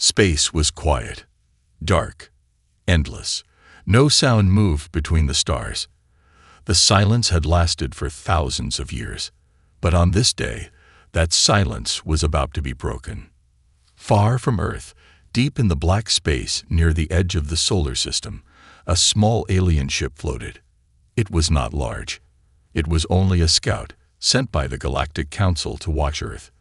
Space was quiet, dark, endless. No sound moved between the stars. The silence had lasted for thousands of years, but on this day, that silence was about to be broken. Far from Earth, deep in the black space near the edge of the solar system, a small alien ship floated. It was not large. It was only a scout sent by the Galactic Council to watch Earth.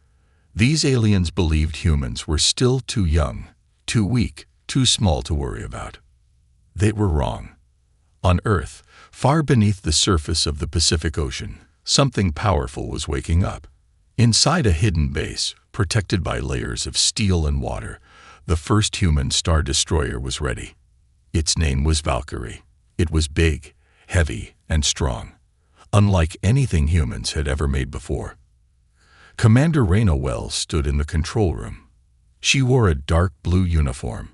These aliens believed humans were still too young, too weak, too small to worry about. They were wrong. On Earth, far beneath the surface of the Pacific Ocean, something powerful was waking up. Inside a hidden base, protected by layers of steel and water, the first human star destroyer was ready. Its name was Valkyrie. It was big, heavy, and strong, unlike anything humans had ever made before. Commander Raina Wells stood in the control room. She wore a dark blue uniform.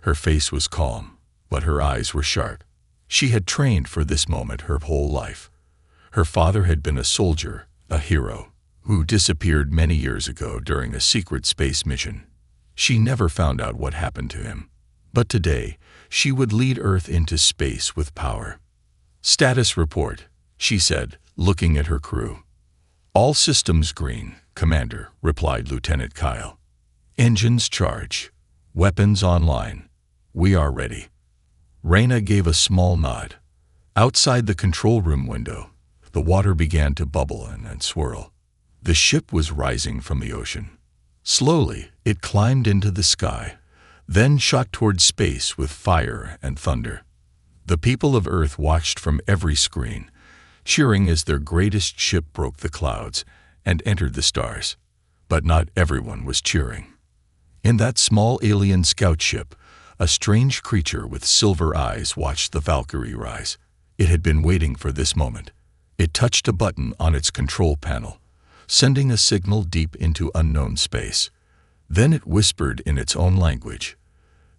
Her face was calm, but her eyes were sharp. She had trained for this moment her whole life. Her father had been a soldier, a hero, who disappeared many years ago during a secret space mission. She never found out what happened to him. But today, she would lead Earth into space with power. "Status report," she said, looking at her crew. "All systems green, Commander," replied Lieutenant Kyle. "Engines charge. Weapons online. We are ready." Raina gave a small nod. Outside the control room window, the water began to bubble and swirl. The ship was rising from the ocean. Slowly, it climbed into the sky, then shot toward space with fire and thunder. The people of Earth watched from every screen, cheering as their greatest ship broke the clouds and entered the stars. But not everyone was cheering. In that small alien scout ship, a strange creature with silver eyes watched the Valkyrie rise. It had been waiting for this moment. It touched a button on its control panel, sending a signal deep into unknown space. Then it whispered in its own language,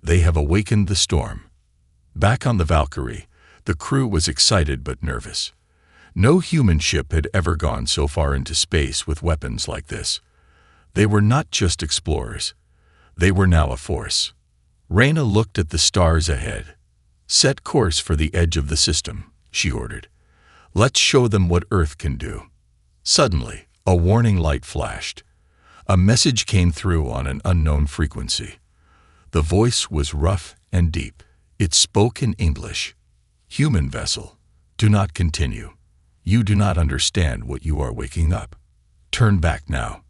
"They have awakened the storm." Back on the Valkyrie, the crew was excited but nervous. No human ship had ever gone so far into space with weapons like this. They were not just explorers. They were now a force. Raina looked at the stars ahead. "Set course for the edge of the system," she ordered. "Let's show them what Earth can do." Suddenly, a warning light flashed. A message came through on an unknown frequency. The voice was rough and deep. It spoke in English. "Human vessel, do not continue. You do not understand what you are waking up. Turn back now."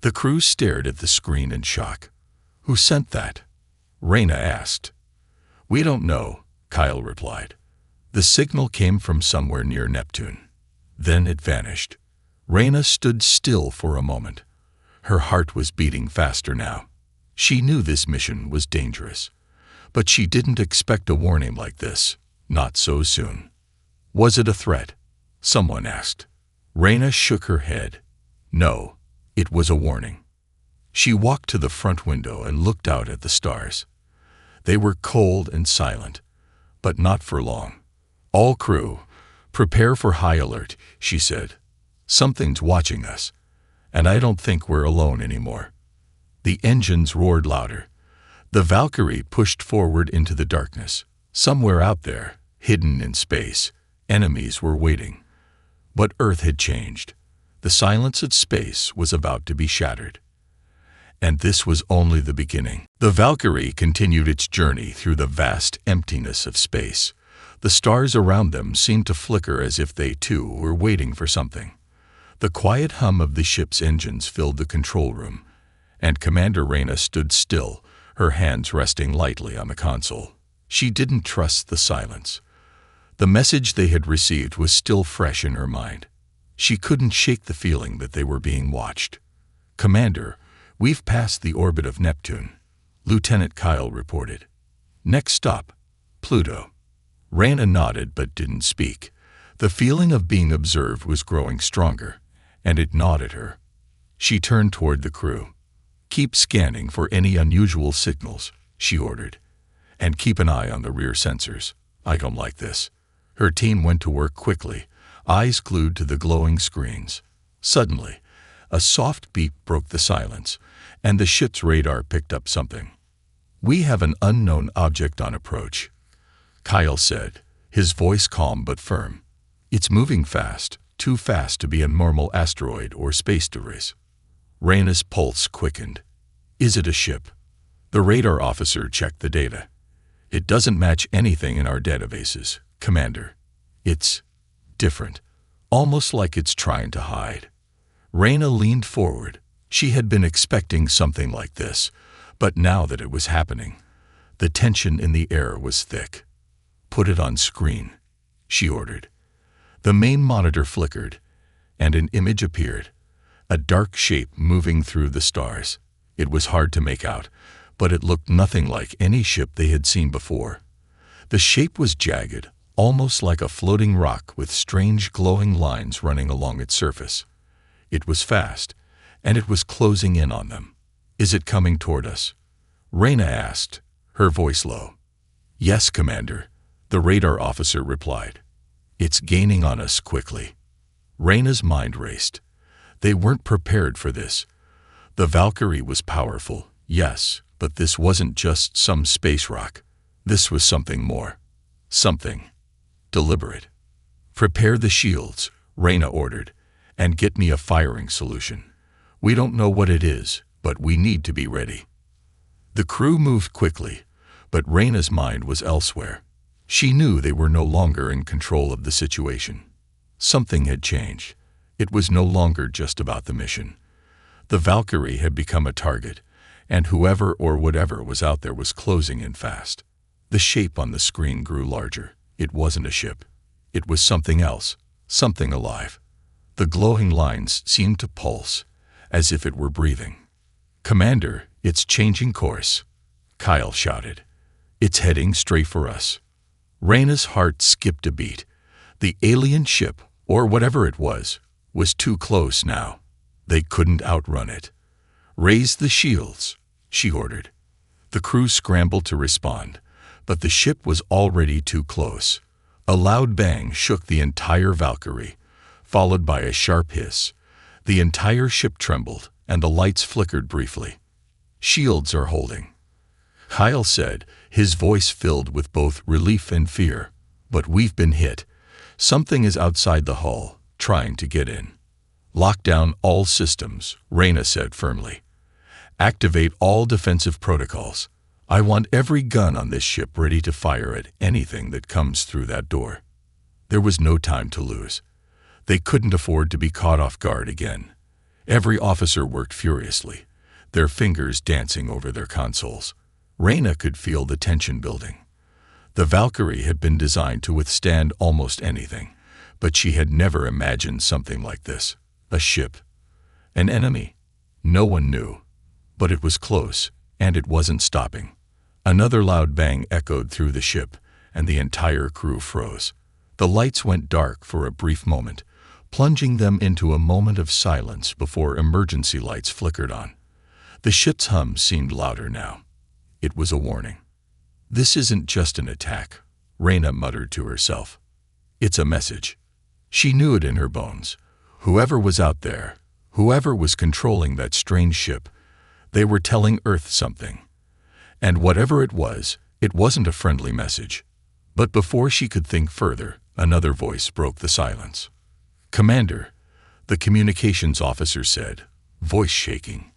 The crew stared at the screen in shock. "Who sent that?" Raina asked. "We don't know," Kyle replied. "The signal came from somewhere near Neptune." Then it vanished. Raina stood still for a moment. Her heart was beating faster now. She knew this mission was dangerous, but she didn't expect a warning like this, not so soon. "Was it a threat?" someone asked. Raina shook her head. No, it was a warning. She walked to the front window and looked out at the stars. They were cold and silent, but not for long. "All crew, prepare for high alert," she said. "Something's watching us, and I don't think we're alone anymore." The engines roared louder. The Valkyrie pushed forward into the darkness. Somewhere out there, hidden in space, enemies were waiting. But Earth had changed. The silence of space was about to be shattered. And this was only the beginning. The Valkyrie continued its journey through the vast emptiness of space. The stars around them seemed to flicker as if they too were waiting for something. The quiet hum of the ship's engines filled the control room, and Commander Raina stood still, her hands resting lightly on the console. She didn't trust the silence. The message they had received was still fresh in her mind. She couldn't shake the feeling that they were being watched. "Commander, we've passed the orbit of Neptune," Lieutenant Kyle reported. "Next stop, Pluto." Raina nodded but didn't speak. The feeling of being observed was growing stronger, and it gnawed at her. She turned toward the crew. "Keep scanning for any unusual signals," she ordered. "And keep an eye on the rear sensors. I don't like this." Her team went to work quickly, eyes glued to the glowing screens. Suddenly, a soft beep broke the silence, and the ship's radar picked up something. "We have an unknown object on approach," Kyle said, his voice calm but firm. "It's moving fast, too fast to be a normal asteroid or space debris." Reyna's pulse quickened. "Is it a ship?" The radar officer checked the data. "It doesn't match anything in our databases, Commander. It's different, almost like it's trying to hide." Reyna leaned forward. She had been expecting something like this, but now that it was happening, the tension in the air was thick. "Put it on screen," she ordered. The main monitor flickered, and an image appeared, a dark shape moving through the stars. It was hard to make out, but it looked nothing like any ship they had seen before. The shape was jagged, almost like a floating rock with strange glowing lines running along its surface. It was fast, and it was closing in on them. "Is it coming toward us?" Reyna asked, her voice low. "Yes, Commander," the radar officer replied. "It's gaining on us quickly." Reyna's mind raced. They weren't prepared for this. The Valkyrie was powerful, yes, but this wasn't just some space rock. This was something more. Something deliberate. "Prepare the shields," Reyna ordered, "and get me a firing solution. We don't know what it is, but we need to be ready." The crew moved quickly, but Reyna's mind was elsewhere. She knew they were no longer in control of the situation. Something had changed. It was no longer just about the mission. The Valkyrie had become a target, and whoever or whatever was out there was closing in fast. The shape on the screen grew larger. It wasn't a ship. It was something else, something alive. The glowing lines seemed to pulse, as if it were breathing. "Commander, it's changing course," Kyle shouted. "It's heading straight for us." Reyna's heart skipped a beat. The alien ship, or whatever it was too close now. They couldn't outrun it. "Raise the shields," she ordered. The crew scrambled to respond, but the ship was already too close. A loud bang shook the entire Valkyrie, followed by a sharp hiss. The entire ship trembled, and the lights flickered briefly. "Shields are holding," Kyle said, his voice filled with both relief and fear. "But we've been hit. Something is outside the hull, trying to get in." "Lock down all systems," Reyna said firmly. "Activate all defensive protocols. I want every gun on this ship ready to fire at anything that comes through that door." There was no time to lose. They couldn't afford to be caught off guard again. Every officer worked furiously, their fingers dancing over their consoles. Reyna could feel the tension building. The Valkyrie had been designed to withstand almost anything, but she had never imagined something like this. A ship. An enemy. No one knew. But it was close, and it wasn't stopping. Another loud bang echoed through the ship, and the entire crew froze. The lights went dark for a brief moment, plunging them into a moment of silence before emergency lights flickered on. The ship's hum seemed louder now. It was a warning. "This isn't just an attack," Reyna muttered to herself. "It's a message." She knew it in her bones. Whoever was out there, whoever was controlling that strange ship, they were telling Earth something. And whatever it wasn't a friendly message. But before she could think further, another voice broke the silence. "Commander," the communications officer said, voice shaking.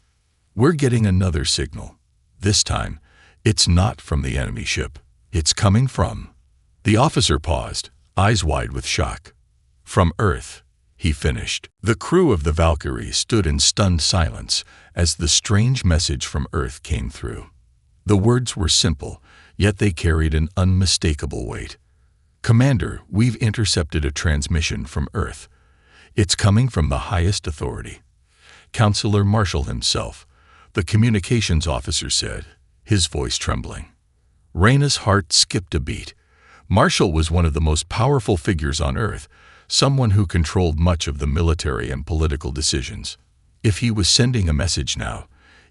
"We're getting another signal. This time, it's not from the enemy ship. It's coming from..." The officer paused, eyes wide with shock. "From Earth," he finished. The crew of the Valkyrie stood in stunned silence as the strange message from Earth came through. The words were simple, yet they carried an unmistakable weight. "Commander, we've intercepted a transmission from Earth. It's coming from the highest authority." Counselor Marshall himself, the communications officer said, his voice trembling. Reyna's heart skipped a beat. Marshall was one of the most powerful figures on Earth, someone who controlled much of the military and political decisions. If he was sending a message now,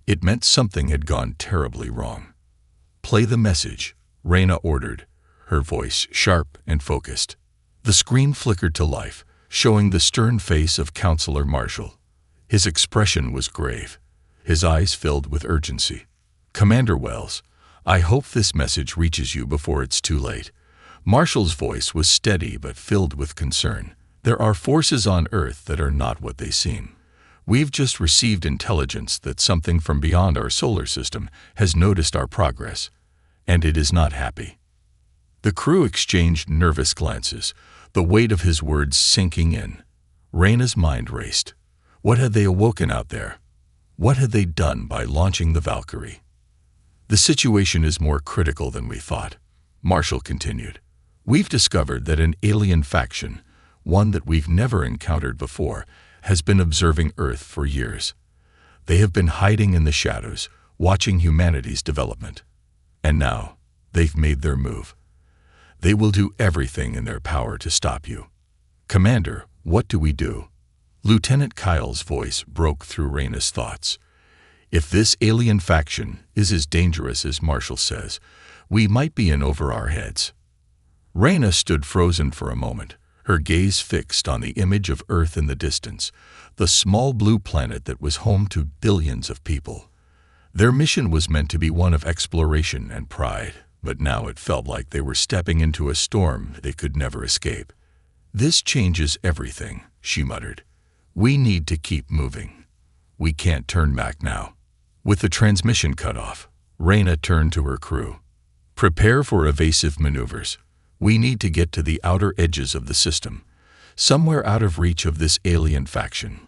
it meant something had gone terribly wrong. "Play the message," Reyna ordered, her voice sharp and focused. The screen flickered to life, showing the stern face of Counselor Marshall. His expression was grave, his eyes filled with urgency. "Commander Wells, I hope this message reaches you before it's too late." Marshall's voice was steady but filled with concern. "There are forces on Earth that are not what they seem. We've just received intelligence that something from beyond our solar system has noticed our progress, and it is not happy." The crew exchanged nervous glances, the weight of his words sinking in. Reyna's mind raced. What had they awoken out there? What had they done by launching the Valkyrie? "The situation is more critical than we thought," Marshall continued. "We've discovered that an alien faction, one that we've never encountered before, has been observing Earth for years. They have been hiding in the shadows, watching humanity's development. And now, they've made their move. They will do everything in their power to stop you." "Commander, what do we do?" Lieutenant Kyle's voice broke through Reyna's thoughts. "If this alien faction is as dangerous as Marshall says, we might be in over our heads." Reyna stood frozen for a moment, her gaze fixed on the image of Earth in the distance, the small blue planet that was home to billions of people. Their mission was meant to be one of exploration and pride, but now it felt like they were stepping into a storm they could never escape. "This changes everything," she muttered. "We need to keep moving. We can't turn back now." With the transmission cut off, Reyna turned to her crew. "Prepare for evasive maneuvers. We need to get to the outer edges of the system, somewhere out of reach of this alien faction."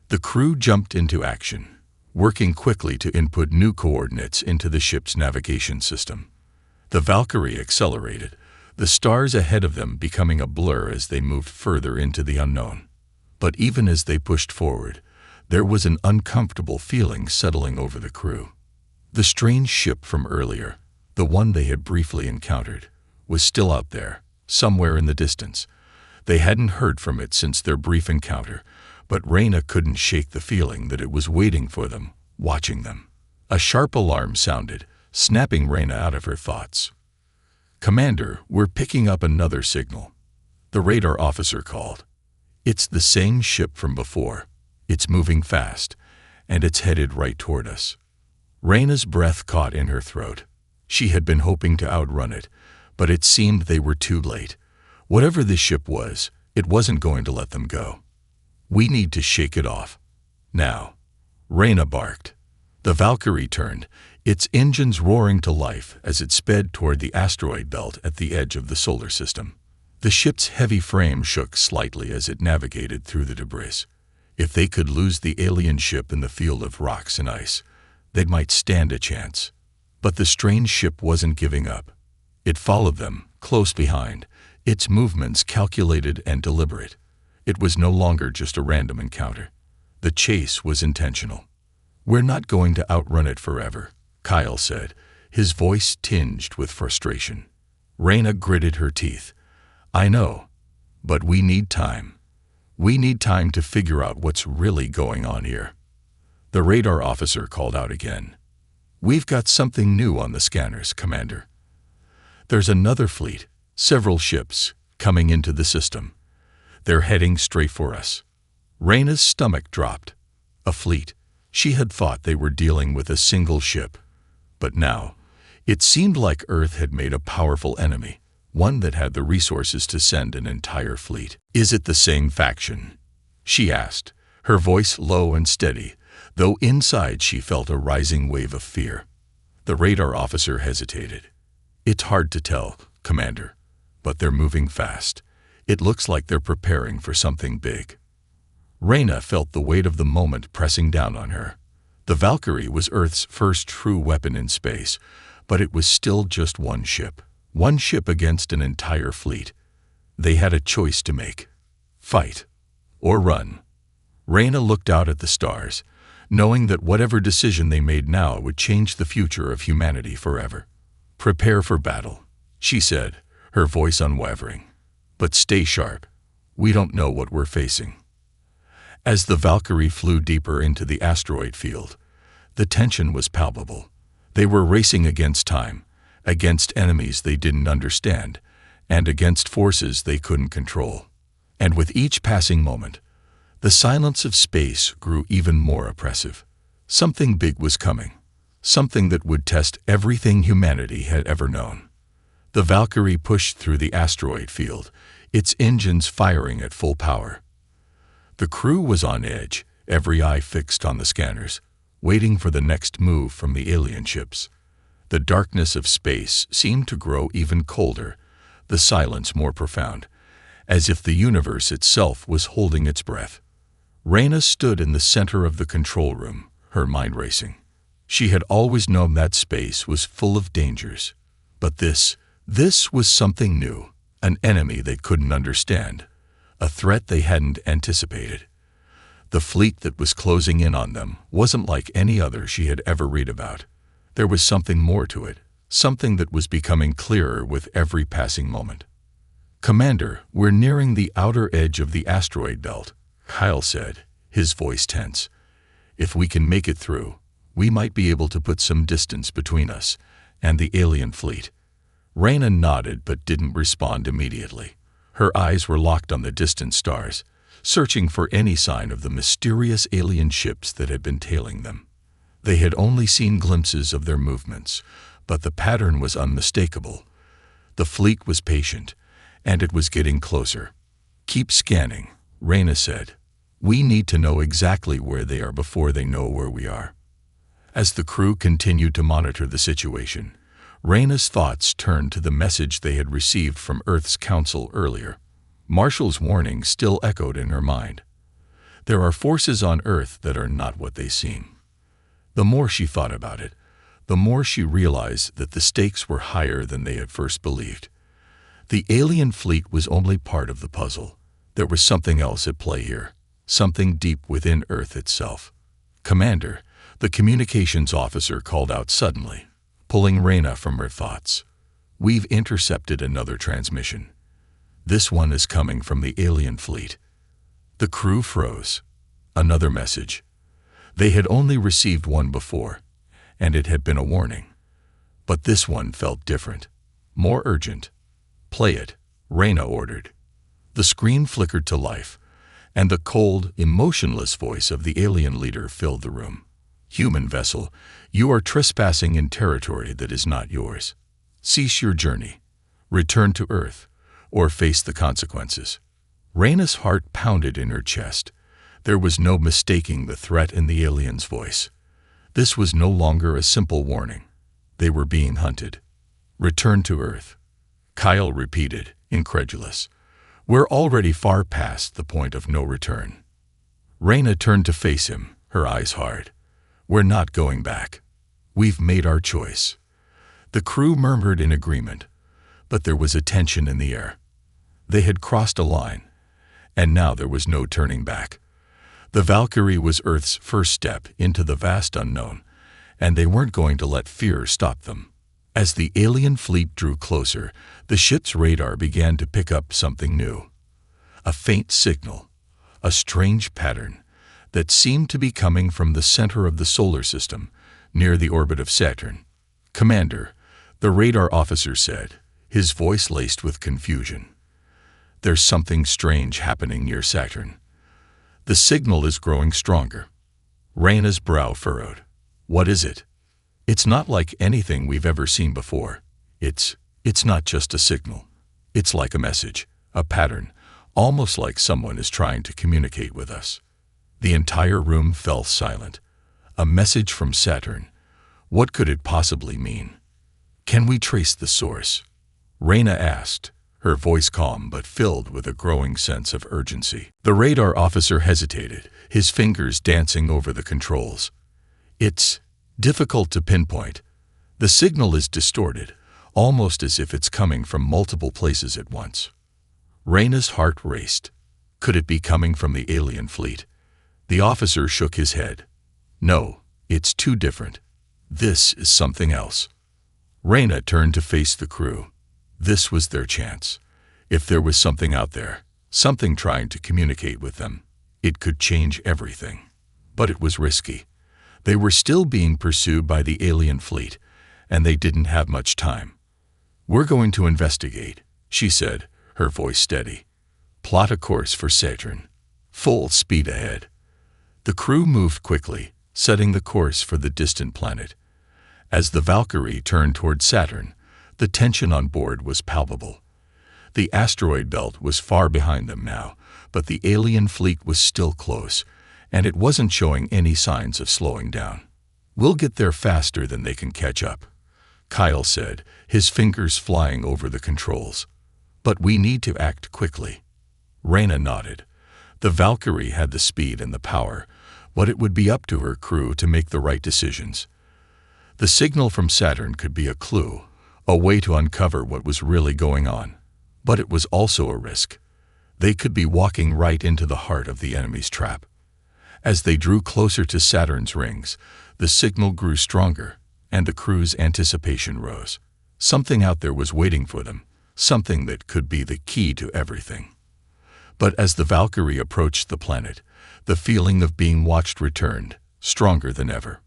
The crew jumped into action, working quickly to input new coordinates into the ship's navigation system. The Valkyrie accelerated, the stars ahead of them becoming a blur as they moved further into the unknown. But even as they pushed forward, there was an uncomfortable feeling settling over the crew. The strange ship from earlier, the one they had briefly encountered, was still out there, somewhere in the distance. They hadn't heard from it since their brief encounter, but Reyna couldn't shake the feeling that it was waiting for them, watching them. A sharp alarm sounded, snapping Reyna out of her thoughts. "Commander, we're picking up another signal," the radar officer called. "It's the same ship from before. It's moving fast, and it's headed right toward us." Reyna's breath caught in her throat. She had been hoping to outrun it, but it seemed they were too late. Whatever this ship was, it wasn't going to let them go. "We need to shake it off. Now," Reyna barked. The Valkyrie turned, its engines roaring to life as it sped toward the asteroid belt at the edge of the solar system. The ship's heavy frame shook slightly as it navigated through the debris. If they could lose the alien ship in the field of rocks and ice, they might stand a chance. But the strange ship wasn't giving up. It followed them, close behind, its movements calculated and deliberate. It was no longer just a random encounter. The chase was intentional. "We're not going to outrun it forever," Kyle said, his voice tinged with frustration. Reyna gritted her teeth. "I know, but we need time. We need time to figure out what's really going on here." The radar officer called out again. "We've got something new on the scanners, Commander. There's another fleet, several ships, coming into the system. They're heading straight for us." Reyna's stomach dropped. A fleet. She had thought they were dealing with a single ship. But now, it seemed like Earth had made a powerful enemy, one that had the resources to send an entire fleet. "Is it the same faction?" she asked, her voice low and steady, though inside she felt a rising wave of fear. The radar officer hesitated. "It's hard to tell, Commander, but they're moving fast. It looks like they're preparing for something big." Reyna felt the weight of the moment pressing down on her. The Valkyrie was Earth's first true weapon in space, but it was still just one ship against an entire fleet. They had a choice to make: fight or run. Reyna looked out at the stars, knowing that whatever decision they made now would change the future of humanity forever. "Prepare for battle," she said, her voice unwavering. "But stay sharp. We don't know what we're facing." As the Valkyrie flew deeper into the asteroid field, the tension was palpable. They were racing against time, against enemies they didn't understand, and against forces they couldn't control. And with each passing moment, the silence of space grew even more oppressive. Something big was coming, something that would test everything humanity had ever known. The Valkyrie pushed through the asteroid field, its engines firing at full power. The crew was on edge, every eye fixed on the scanners, waiting for the next move from the alien ships. The darkness of space seemed to grow even colder, the silence more profound, as if the universe itself was holding its breath. Reyna stood in the center of the control room, her mind racing. She had always known that space was full of dangers. But this was something new, an enemy they couldn't understand, a threat they hadn't anticipated. The fleet that was closing in on them wasn't like any other she had ever read about. There was something more to it, something that was becoming clearer with every passing moment. "Commander, we're nearing the outer edge of the asteroid belt," Kyle said, his voice tense. "If we can make it through, we might be able to put some distance between us and the alien fleet." Reyna nodded but didn't respond immediately. Her eyes were locked on the distant stars, searching for any sign of the mysterious alien ships that had been tailing them. They had only seen glimpses of their movements, but the pattern was unmistakable. The fleet was patient, and it was getting closer. "Keep scanning," Reyna said. "We need to know exactly where they are before they know where we are." As the crew continued to monitor the situation, Reyna's thoughts turned to the message they had received from Earth's Council earlier. Marshall's warning still echoed in her mind. There are forces on Earth that are not what they seem. The more she thought about it, the more she realized that the stakes were higher than they had first believed. The alien fleet was only part of the puzzle. There was something else at play here, something deep within Earth itself. "Commander," the communications officer called out suddenly, pulling Reyna from her thoughts. "We've intercepted another transmission. This one is coming from the alien fleet." The crew froze. Another message. They had only received one before, and it had been a warning. But this one felt different, more urgent. "Play it," Reyna ordered. The screen flickered to life, and the cold, emotionless voice of the alien leader filled the room. "Human vessel, you are trespassing in territory that is not yours. Cease your journey. Return to Earth, or face the consequences." Reyna's heart pounded in her chest. There was no mistaking the threat in the alien's voice. This was no longer a simple warning. They were being hunted. "Return to Earth," Kyle repeated, incredulous. "We're already far past the point of no return." Reyna turned to face him, her eyes hard. "We're not going back. We've made our choice." The crew murmured in agreement, but there was a tension in the air. They had crossed a line, and now there was no turning back. The Valkyrie was Earth's first step into the vast unknown, and they weren't going to let fear stop them. As the alien fleet drew closer, the ship's radar began to pick up something new. A faint signal, a strange pattern, that seemed to be coming from the center of the solar system, near the orbit of Saturn. "Commander," the radar officer said, his voice laced with confusion. "There's something strange happening near Saturn. The signal is growing stronger." Reyna's brow furrowed. "What is it?" "It's not like anything we've ever seen before. It's not just a signal. It's like a message, a pattern, almost like someone is trying to communicate with us." The entire room fell silent. A message from Saturn. What could it possibly mean? "Can we trace the source?" Reyna asked, her voice calm but filled with a growing sense of urgency. The radar officer hesitated, his fingers dancing over the controls. "It's difficult to pinpoint. The signal is distorted, almost as if it's coming from multiple places at once." Reyna's heart raced. Could it be coming from the alien fleet? The officer shook his head. "No, it's too different. This is something else." Reyna turned to face the crew. This was their chance. If there was something out there, something trying to communicate with them, it could change everything. But it was risky. They were still being pursued by the alien fleet, and they didn't have much time. "We're going to investigate," she said, her voice steady. "Plot a course for Saturn. Full speed ahead." The crew moved quickly, setting the course for the distant planet. As the Valkyrie turned toward Saturn, the tension on board was palpable. The asteroid belt was far behind them now, but the alien fleet was still close, and it wasn't showing any signs of slowing down. "We'll get there faster than they can catch up," Kyle said, his fingers flying over the controls. "But we need to act quickly." Reyna nodded. The Valkyrie had the speed and the power, but it would be up to her crew to make the right decisions. The signal from Saturn could be a clue, a way to uncover what was really going on. But it was also a risk. They could be walking right into the heart of the enemy's trap. As they drew closer to Saturn's rings, the signal grew stronger, and the crew's anticipation rose. Something out there was waiting for them, something that could be the key to everything. But as the Valkyrie approached the planet, the feeling of being watched returned, stronger than ever.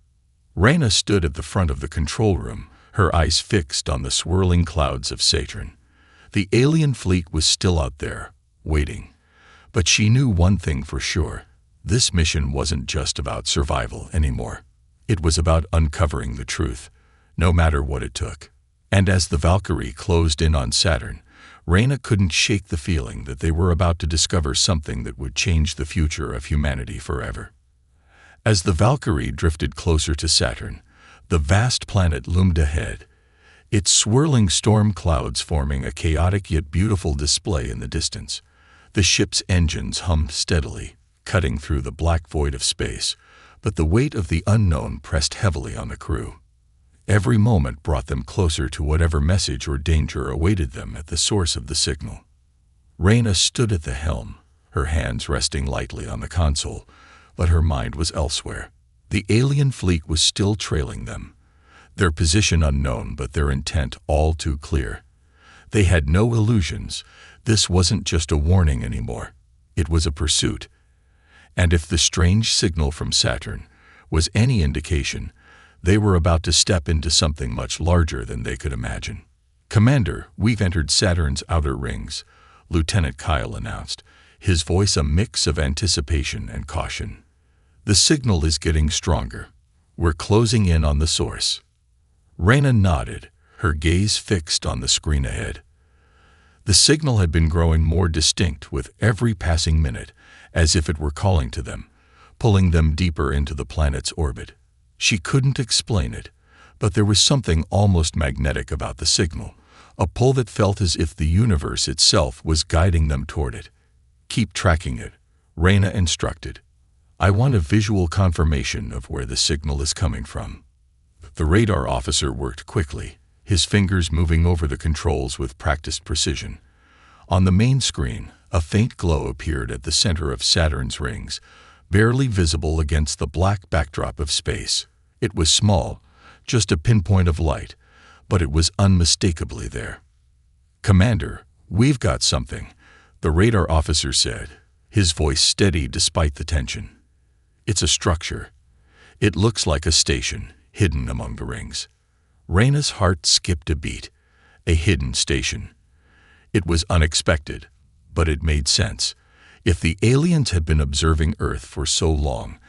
Reyna stood at the front of the control room, her eyes fixed on the swirling clouds of Saturn. The alien fleet was still out there, waiting. But she knew one thing for sure. This mission wasn't just about survival anymore. It was about uncovering the truth, no matter what it took. And as the Valkyrie closed in on Saturn, Reyna couldn't shake the feeling that they were about to discover something that would change the future of humanity forever. As the Valkyrie drifted closer to Saturn, the vast planet loomed ahead, its swirling storm clouds forming a chaotic yet beautiful display in the distance. The ship's engines hummed steadily, cutting through the black void of space, but the weight of the unknown pressed heavily on the crew. Every moment brought them closer to whatever message or danger awaited them at the source of the signal. Reyna stood at the helm, her hands resting lightly on the console, but her mind was elsewhere. The alien fleet was still trailing them, their position unknown but their intent all too clear. They had no illusions. This wasn't just a warning anymore. It was a pursuit. And if the strange signal from Saturn was any indication, they were about to step into something much larger than they could imagine. "Commander, we've entered Saturn's outer rings," Lieutenant Kyle announced, his voice a mix of anticipation and caution. "The signal is getting stronger. We're closing in on the source." Reyna nodded, her gaze fixed on the screen ahead. The signal had been growing more distinct with every passing minute, as if it were calling to them, pulling them deeper into the planet's orbit. She couldn't explain it, but there was something almost magnetic about the signal, a pull that felt as if the universe itself was guiding them toward it. "Keep tracking it," Reyna instructed. "I want a visual confirmation of where the signal is coming from." The radar officer worked quickly, his fingers moving over the controls with practiced precision. On the main screen, a faint glow appeared at the center of Saturn's rings, barely visible against the black backdrop of space. It was small, just a pinpoint of light, but it was unmistakably there. "Commander, we've got something," the radar officer said, his voice steady despite the tension. "It's a structure. It looks like a station, hidden among the rings." Reyna's heart skipped a beat. A hidden station. It was unexpected, but it made sense. If the aliens had been observing Earth for so long,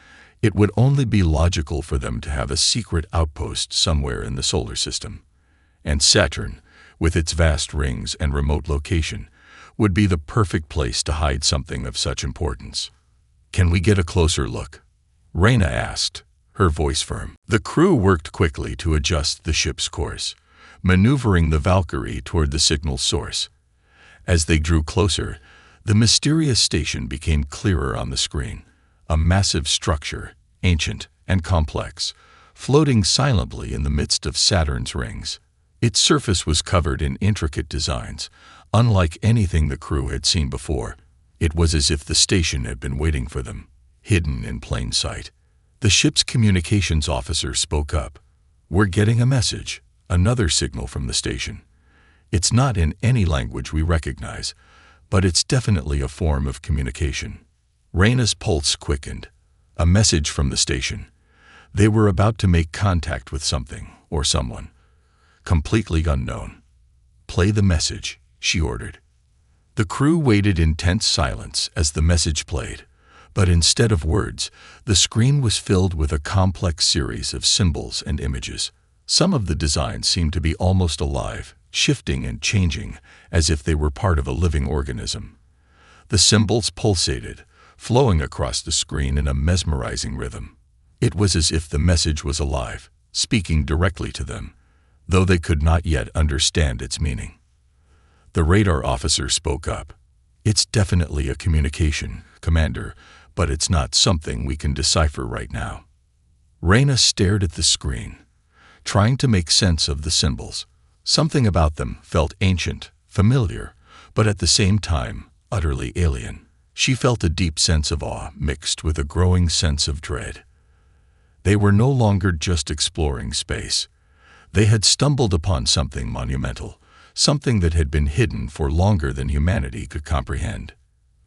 it would only be logical for them to have a secret outpost somewhere in the solar system. And Saturn, with its vast rings and remote location, would be the perfect place to hide something of such importance. "Can we get a closer look?" Reyna asked, her voice firm. The crew worked quickly to adjust the ship's course, maneuvering the Valkyrie toward the signal source. As they drew closer, the mysterious station became clearer on the screen, a massive structure, ancient and complex, floating silently in the midst of Saturn's rings. Its surface was covered in intricate designs, unlike anything the crew had seen before. It was as if the station had been waiting for them, hidden in plain sight. The ship's communications officer spoke up. "We're getting a message, another signal from the station. It's not in any language we recognize, but it's definitely a form of communication." Reyna's pulse quickened. A message from the station. They were about to make contact with something or someone, completely unknown. "Play the message," she ordered. The crew waited in tense silence as the message played. But instead of words, the screen was filled with a complex series of symbols and images. Some of the designs seemed to be almost alive, shifting and changing, as if they were part of a living organism. The symbols pulsated, flowing across the screen in a mesmerizing rhythm. It was as if the message was alive, speaking directly to them, though they could not yet understand its meaning. The radar officer spoke up. "It's definitely a communication, Commander, but it's not something we can decipher right now." Reyna stared at the screen, trying to make sense of the symbols. Something about them felt ancient, familiar, but at the same time, utterly alien. She felt a deep sense of awe mixed with a growing sense of dread. They were no longer just exploring space. They had stumbled upon something monumental, something that had been hidden for longer than humanity could comprehend.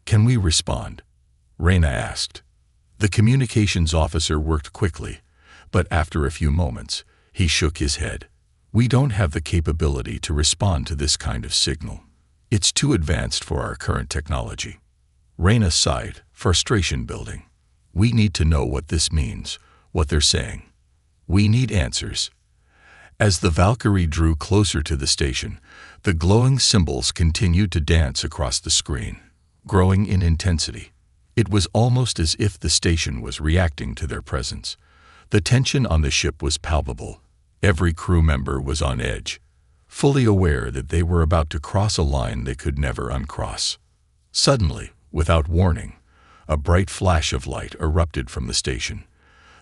"Can we respond?" Reyna asked. The communications officer worked quickly, but after a few moments, he shook his head. "We don't have the capability to respond to this kind of signal. It's too advanced for our current technology." Reyna sighed, frustration building. "We need to know what this means, what they're saying. We need answers." As the Valkyrie drew closer to the station, the glowing symbols continued to dance across the screen, growing in intensity. It was almost as if the station was reacting to their presence. The tension on the ship was palpable. Every crew member was on edge, fully aware that they were about to cross a line they could never uncross. Suddenly, without warning, a bright flash of light erupted from the station.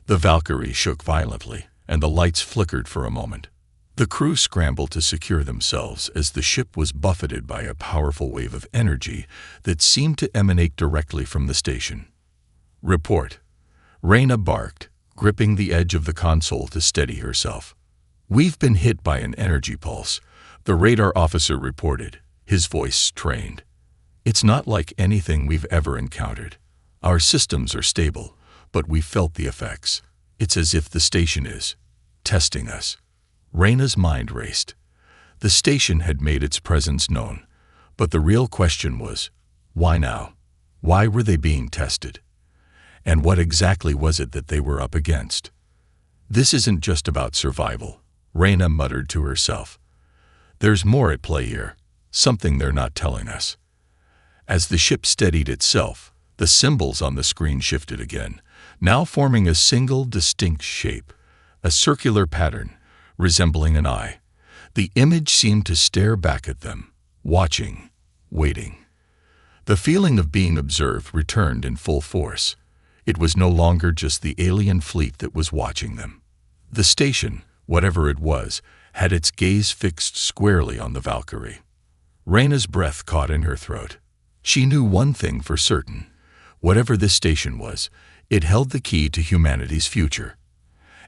The Valkyrie shook violently, and the lights flickered for a moment. The crew scrambled to secure themselves as the ship was buffeted by a powerful wave of energy that seemed to emanate directly from the station. "Report," Reyna barked, gripping the edge of the console to steady herself. "We've been hit by an energy pulse," the radar officer reported, his voice strained. "It's not like anything we've ever encountered. Our systems are stable, but we felt the effects. It's as if the station is testing us." Reyna's mind raced. The station had made its presence known, but the real question was, why now? Why were they being tested? And what exactly was it that they were up against? "This isn't just about survival," Reyna muttered to herself. "There's more at play here, something they're not telling us." As the ship steadied itself, the symbols on the screen shifted again, now forming a single distinct shape, a circular pattern resembling an eye. The image seemed to stare back at them, watching, waiting. The feeling of being observed returned in full force. It was no longer just the alien fleet that was watching them. The station, whatever it was, had its gaze fixed squarely on the Valkyrie. Reyna's breath caught in her throat. She knew one thing for certain. Whatever this station was, it held the key to humanity's future.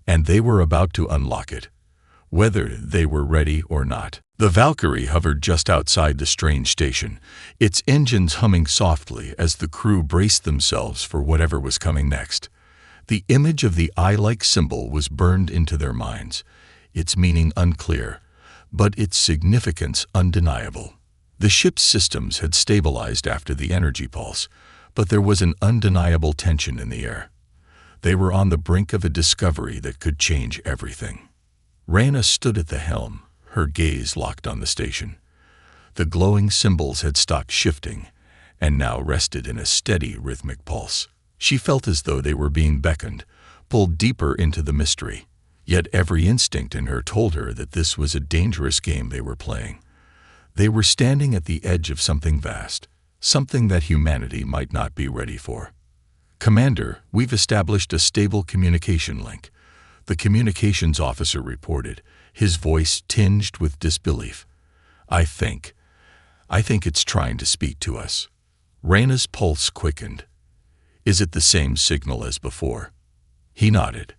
And they were about to unlock it, whether they were ready or not. The Valkyrie hovered just outside the strange station, its engines humming softly as the crew braced themselves for whatever was coming next. The image of the eye-like symbol was burned into their minds, its meaning unclear, but its significance undeniable. The ship's systems had stabilized after the energy pulse, but there was an undeniable tension in the air. They were on the brink of a discovery that could change everything. Reyna stood at the helm, her gaze locked on the station. The glowing symbols had stopped shifting, and now rested in a steady, rhythmic pulse. She felt as though they were being beckoned, pulled deeper into the mystery. Yet every instinct in her told her that this was a dangerous game they were playing. They were standing at the edge of something vast, something that humanity might not be ready for. "Commander, we've established a stable communication link," the communications officer reported, his voice tinged with disbelief. I think it's trying to speak to us." Reyna's pulse quickened. "Is it the same signal as before?" He nodded.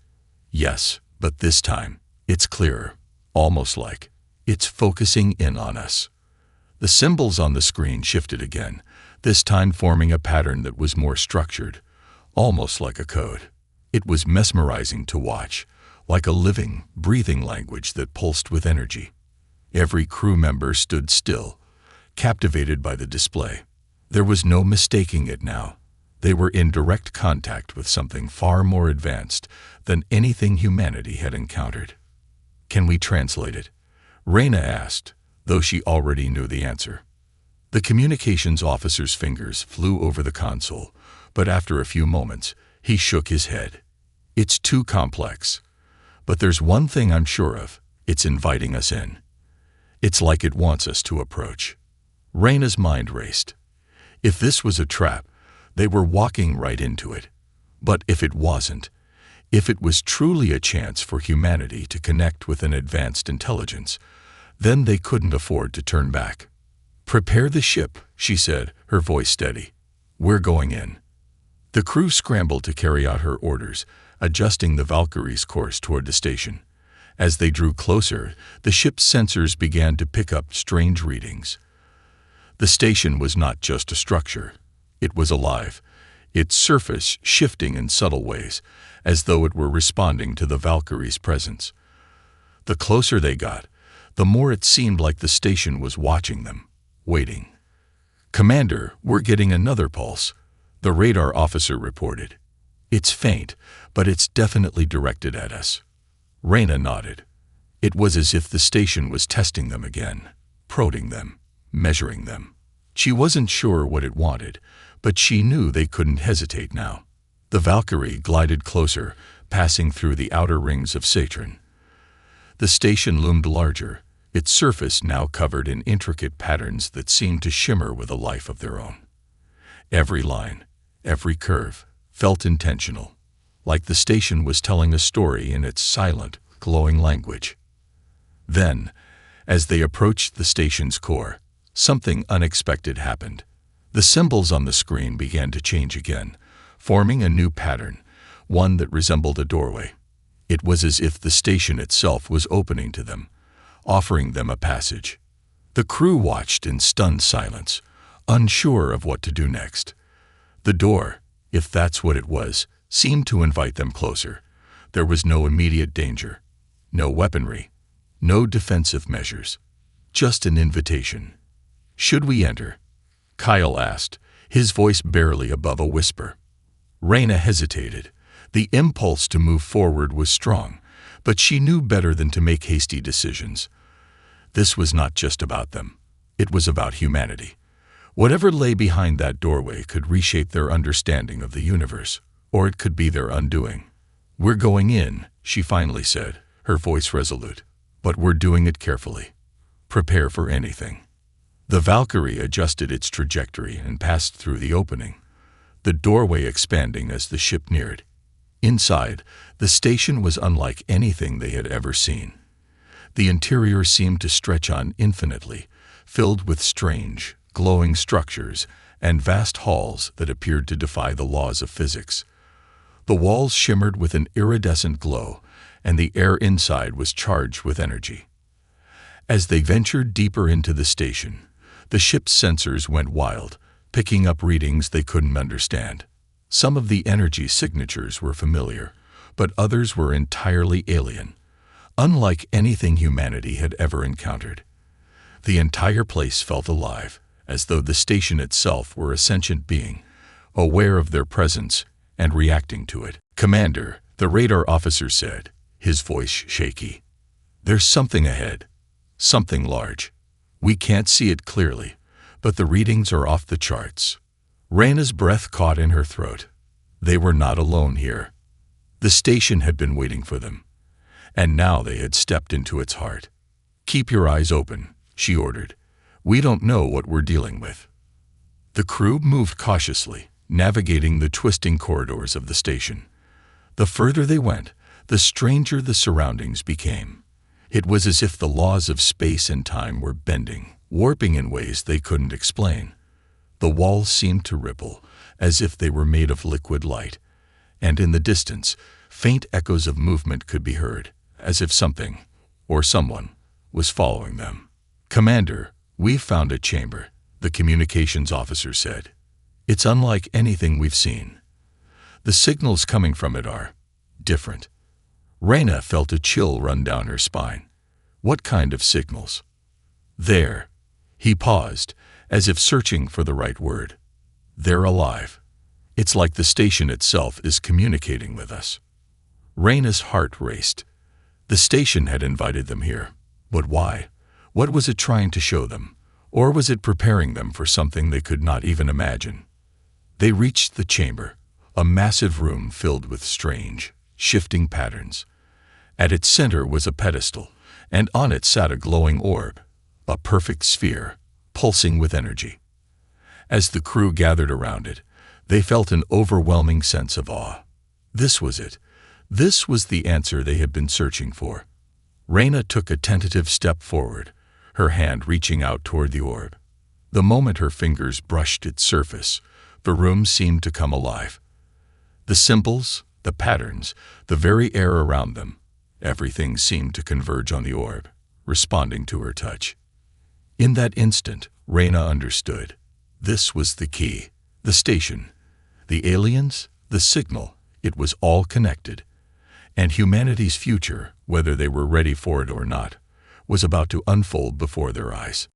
"Yes, but this time, it's clearer, almost like it's focusing in on us." The symbols on the screen shifted again, this time forming a pattern that was more structured, almost like a code. It was mesmerizing to watch, like a living, breathing language that pulsed with energy. Every crew member stood still, captivated by the display. There was no mistaking it now. They were in direct contact with something far more advanced than anything humanity had encountered. Can we translate it? Reyna asked, though she already knew the answer. The communications officer's fingers flew over the console, but after a few moments, he shook his head. It's too complex. But there's one thing I'm sure of. It's inviting us in. It's like it wants us to approach. Reyna's mind raced. If this was a trap, they were walking right into it. But if it wasn't, if it was truly a chance for humanity to connect with an advanced intelligence, then they couldn't afford to turn back. Prepare the ship, she said, her voice steady. We're going in. The crew scrambled to carry out her orders, adjusting the Valkyrie's course toward the station. As they drew closer, the ship's sensors began to pick up strange readings. The station was not just a structure. It was alive, its surface shifting in subtle ways, as though it were responding to the Valkyrie's presence. The closer they got, the more it seemed like the station was watching them, waiting. "Commander, we're getting another pulse," the radar officer reported. "It's faint, but it's definitely directed at us." Reyna nodded. It was as if the station was testing them again, prodding them, measuring them. She wasn't sure what it wanted, but she knew they couldn't hesitate now. The Valkyrie glided closer, passing through the outer rings of Saturn. The station loomed larger, its surface now covered in intricate patterns that seemed to shimmer with a life of their own. Every line, every curve, felt intentional, like the station was telling a story in its silent, glowing language. Then, as they approached the station's core, something unexpected happened. The symbols on the screen began to change again, forming a new pattern, one that resembled a doorway. It was as if the station itself was opening to them, offering them a passage. The crew watched in stunned silence, unsure of what to do next. The door, if that's what it was, seemed to invite them closer. There was no immediate danger, no weaponry, no defensive measures, just an invitation. "Should we enter?" Kyle asked, his voice barely above a whisper. Reyna hesitated. The impulse to move forward was strong, but she knew better than to make hasty decisions. This was not just about them. It was about humanity. Whatever lay behind that doorway could reshape their understanding of the universe, or it could be their undoing. "We're going in," she finally said, her voice resolute. "But we're doing it carefully. Prepare for anything." The Valkyrie adjusted its trajectory and passed through the opening, the doorway expanding as the ship neared. Inside, the station was unlike anything they had ever seen. The interior seemed to stretch on infinitely, filled with strange, glowing structures and vast halls that appeared to defy the laws of physics. The walls shimmered with an iridescent glow, and the air inside was charged with energy. As they ventured deeper into the station, the ship's sensors went wild, picking up readings they couldn't understand. Some of the energy signatures were familiar, but others were entirely alien, unlike anything humanity had ever encountered. The entire place felt alive, as though the station itself were a sentient being, aware of their presence and reacting to it. "Commander," the radar officer said, his voice shaky. "There's something ahead, something large. We can't see it clearly, but the readings are off the charts." Reyna's breath caught in her throat. They were not alone here. The station had been waiting for them, and now they had stepped into its heart. "Keep your eyes open," she ordered. "We don't know what we're dealing with." The crew moved cautiously, navigating the twisting corridors of the station. The further they went, the stranger the surroundings became. It was as if the laws of space and time were bending, warping in ways they couldn't explain. The walls seemed to ripple, as if they were made of liquid light, and in the distance, faint echoes of movement could be heard, as if something, or someone, was following them. "Commander, we've found a chamber," the communications officer said. "It's unlike anything we've seen. The signals coming from it are different." Reyna felt a chill run down her spine. What kind of signals? "There." He paused, as if searching for the right word. "They're alive. It's like the station itself is communicating with us." Reyna's heart raced. The station had invited them here. But why? What was it trying to show them? Or was it preparing them for something they could not even imagine? They reached the chamber, a massive room filled with strange, shifting patterns. At its center was a pedestal, and on it sat a glowing orb, a perfect sphere, pulsing with energy. As the crew gathered around it, they felt an overwhelming sense of awe. This was it. This was the answer they had been searching for. Reyna took a tentative step forward, her hand reaching out toward the orb. The moment her fingers brushed its surface, the room seemed to come alive. The symbols, the patterns, the very air around them, everything seemed to converge on the orb, responding to her touch. In that instant, Reyna understood. This was the key. The station, the aliens, the signal, it was all connected. And humanity's future, whether they were ready for it or not, was about to unfold before their eyes.